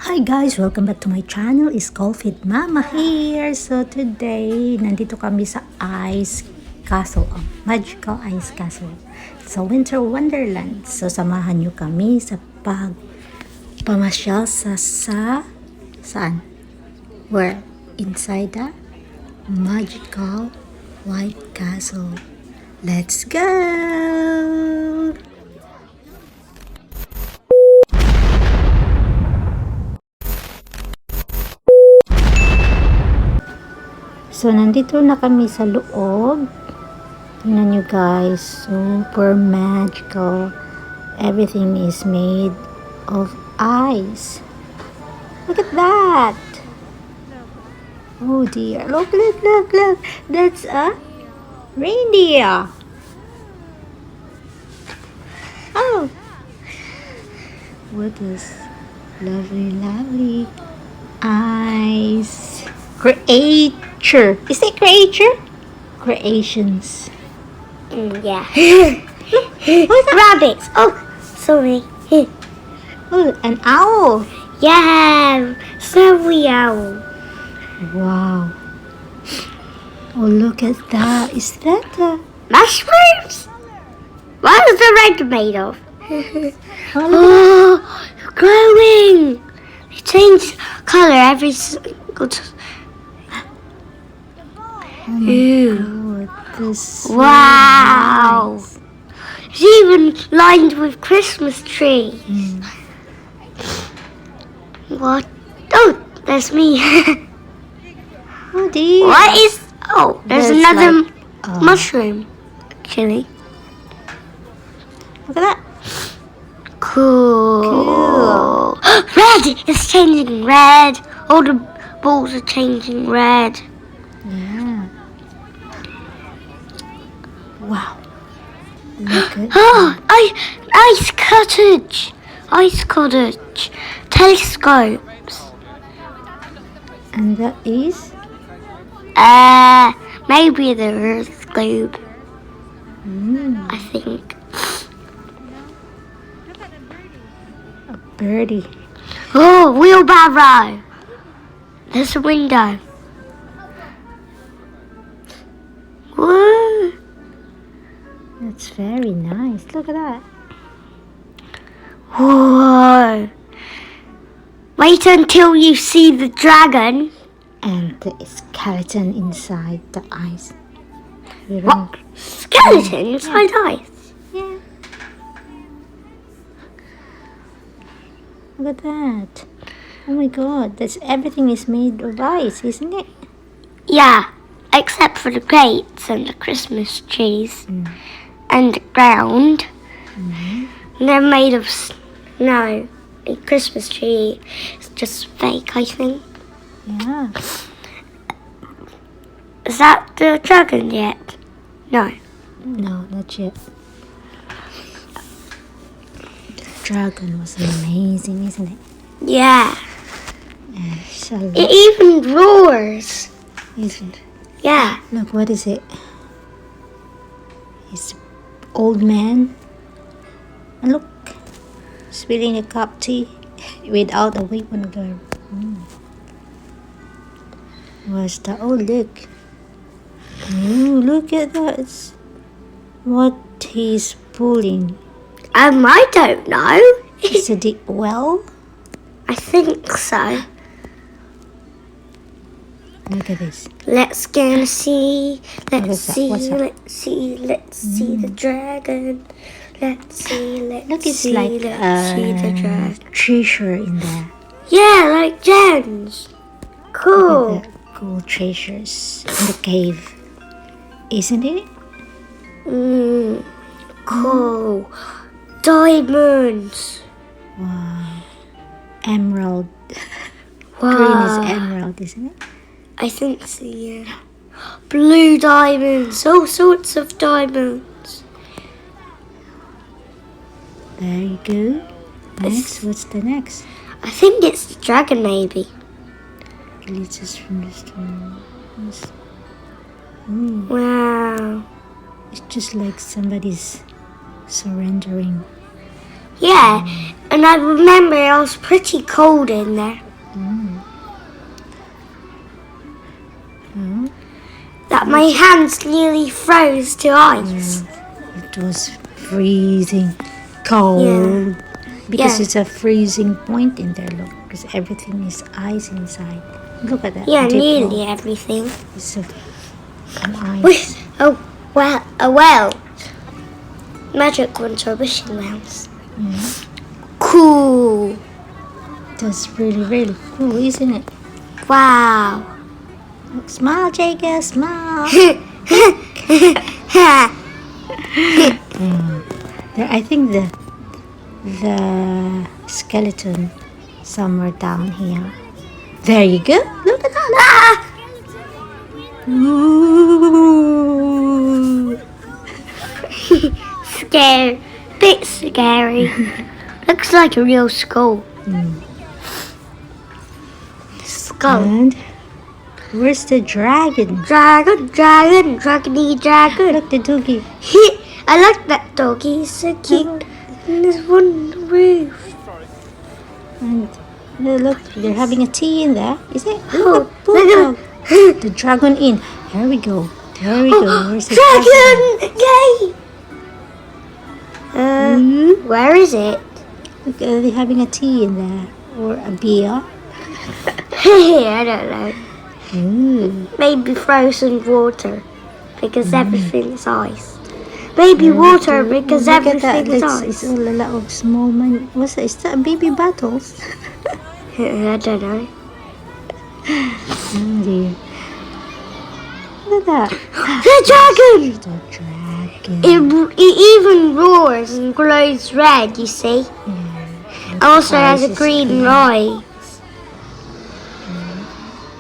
Hi guys! Welcome back to my channel. It's Fit Mama here. So today, nandito kami sa Ice Castle. Magical Ice Castle. Sa Winter Wonderland. So samahan nyo kami sa pagpamasyal saan? Where? Inside the magical white castle. Let's go! So, nandito na kami sa loob. Tingnan nyo guys. Super magical. Everything is made of ice. Look at that. Oh dear. Look. That's a reindeer. Oh. What is lovely ice. Creature. Is it creature? Creations. Yeah. What's rabbits? Oh, sorry. Oh, an owl. Yeah, snowy owl. Wow. Oh, look at that. Is that a... Mushrooms? What is the red made of? Oh, Glowing. They change colour every single time. oh my God. This is Wow. nice. It's even lined with Christmas trees. What? Oh, there's me. Oh dear. What is... Oh, there's That's another like, mushroom, actually. Look at that. Cool. Red! It's changing red. All the balls are changing red. Yeah. Wow. Look at Oh, ice cottage. Ice cottage. Telescopes. And that is... Maybe the Earth globe, I think. a birdie. Oh, wheelbarrow. There's a window. Whoa. That's very nice. Look at that. Whoa. Wait until you see the dragon. And the skeleton inside the ice. What? Skeleton inside ice? Yeah. Look at that. Oh my God. That's everything is made of ice, isn't it? Yeah, except for the plates and the Christmas trees and the ground. They're made of snow. A Christmas tree is just fake, I think. Yeah. Is that the dragon yet? No. No, not yet. The dragon was amazing, isn't it? Yeah. So, It even roars. isn't it? Yeah. Look, what is it? It's old man. And look, spilling a cup of tea without a weapon girl. What's that? Oh, look. Oh, look at that. It's what he's pulling. I don't know. Is it deep well? I think so. Look at this. Let's go and see. What Let's is that? see. What's that? Let's see the dragon. Let's see. Look, it's like let's see the dragon. treasure in there. Yeah, like gems. Cool. Look at the gold treasures in the cave. Isn't it? Cool. Diamonds. Wow. Emerald. Wow. Green is emerald, isn't it? I think so, yeah. Blue diamonds. All sorts of diamonds. There you go. Next, what's the next? I think it's the dragon, maybe. Glitters from the stone. Wow. It's just like somebody's surrendering. Yeah, And I remember it was pretty cold in there. That my hands nearly froze to ice. It was freezing cold. Because Yeah. it's a freezing point in there, look. Because everything is ice inside. Look at that. Yeah, deep nearly hole. everything. It's an ice. With a well. Magic winter wishing wells. Cool. That's really, really cool, isn't it? Wow. Look, smile, Jacob, smile. I think the skeleton somewhere down here. There you go. Look at that. Ooh. Scary. Bit scary. Looks like a real skull. Skull. And where's the dragon? Dragony dragon. Look, the doggy. I like that doggy. He's so cute. And there's one on the roof. And look, they're having a tea in there. Is it? Oh, Look, the dragon in. There we go. There we go. Where's the Dragon! Yay! Where is it? Look, they're having a tea in there. Or a beer. I don't know. Ooh. Maybe frozen water. Because everything's ice. Maybe water because Look at that. everything's It's ice. all a lot of small man. What's that? Is that baby bottles? I don't know. Oh dear. Look at that. The dragon! The dragon. It even roars and glows red, you see. Yeah. Also has a Eyes is green eye.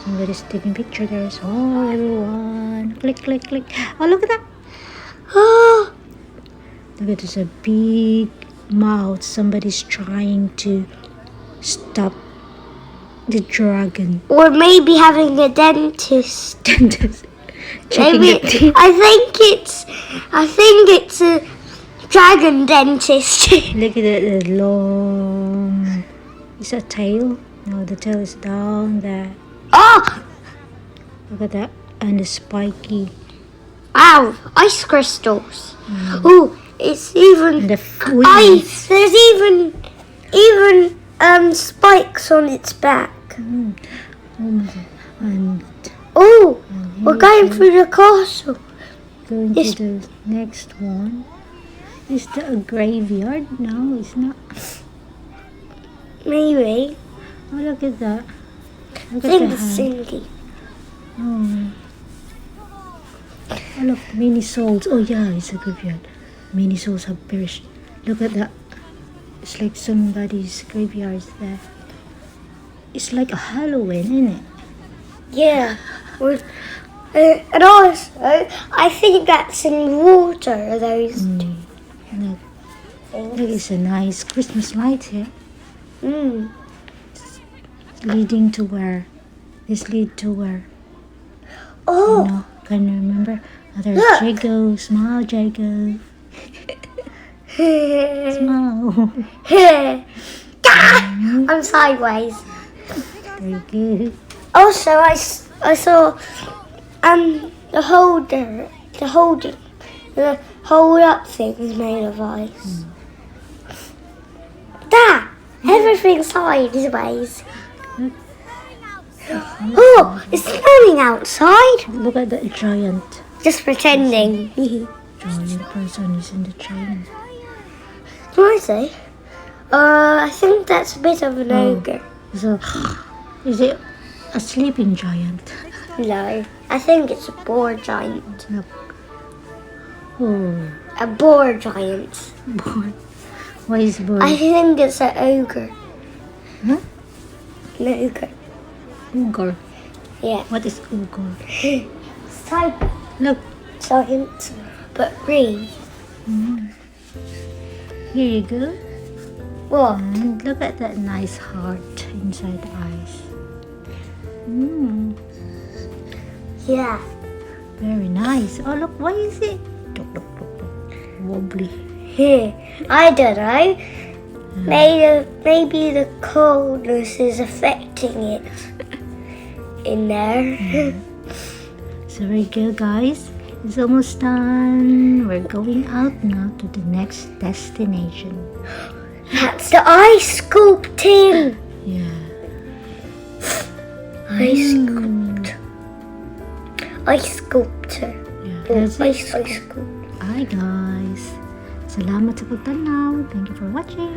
Somebody's taking picture there. So everyone. Click, click, click. Oh, look at that. Oh, Look at this, a big mouth. Somebody's trying to stop the dragon. or maybe having a dentist. Checking Maybe the teeth. I think it's a dragon dentist. Look at the long. Is that tail? No, the tail is down there. Oh, Look at that. And the spiky. wow, ice crystals. Oh, it's even And the ice. There's even spikes on its back. And Oh, we're going through the castle. going Yes. to the next one. Is that a graveyard? No, it's not. Maybe. Oh, look at that. Look I at think the it's hand. Cindy. Oh. Oh, look, many souls. Oh, yeah, it's a graveyard. Many souls have perished. Look at that. It's like somebody's graveyard there. It's like a Halloween, isn't it? Yeah. And also, I think that's in water, those Look, things. look, it's a nice Christmas light here. Mm. Leading to where? This lead to where? Oh, No, can you remember? Oh, there's Look. Jago. Smile, Jago. Smile. I'm sideways. Very good. Also, I saw the hold up thing is made of ice. There, everything's sideways. Oh, it's snowing outside. Look at that giant. Just pretending. Giant person is in the train. What I say? I think that's a bit of an ogre. So, is it a sleeping giant? No, I think it's a boar giant. Look. Oh, A boar giant. boy. Why is boy? I think it's an ogre. Huh? An ogre. Ugor. Yeah. What is Ugor? Type Look, giant, but green. here you go. What? And look at that nice heart inside the eyes. Yeah. Very nice. Oh, look, what is it? Look, look, look, look. Wobbly. Here. I don't know. Maybe the coldness is affecting it in there. So very good, guys. It's almost done. We're going out now to the next destination. That's the ice sculpting. Yeah. Ice sculptor. Yeah. Or That's ice it. sculptor. Hi, guys. Salamat sa pagtanaw. Thank you for watching.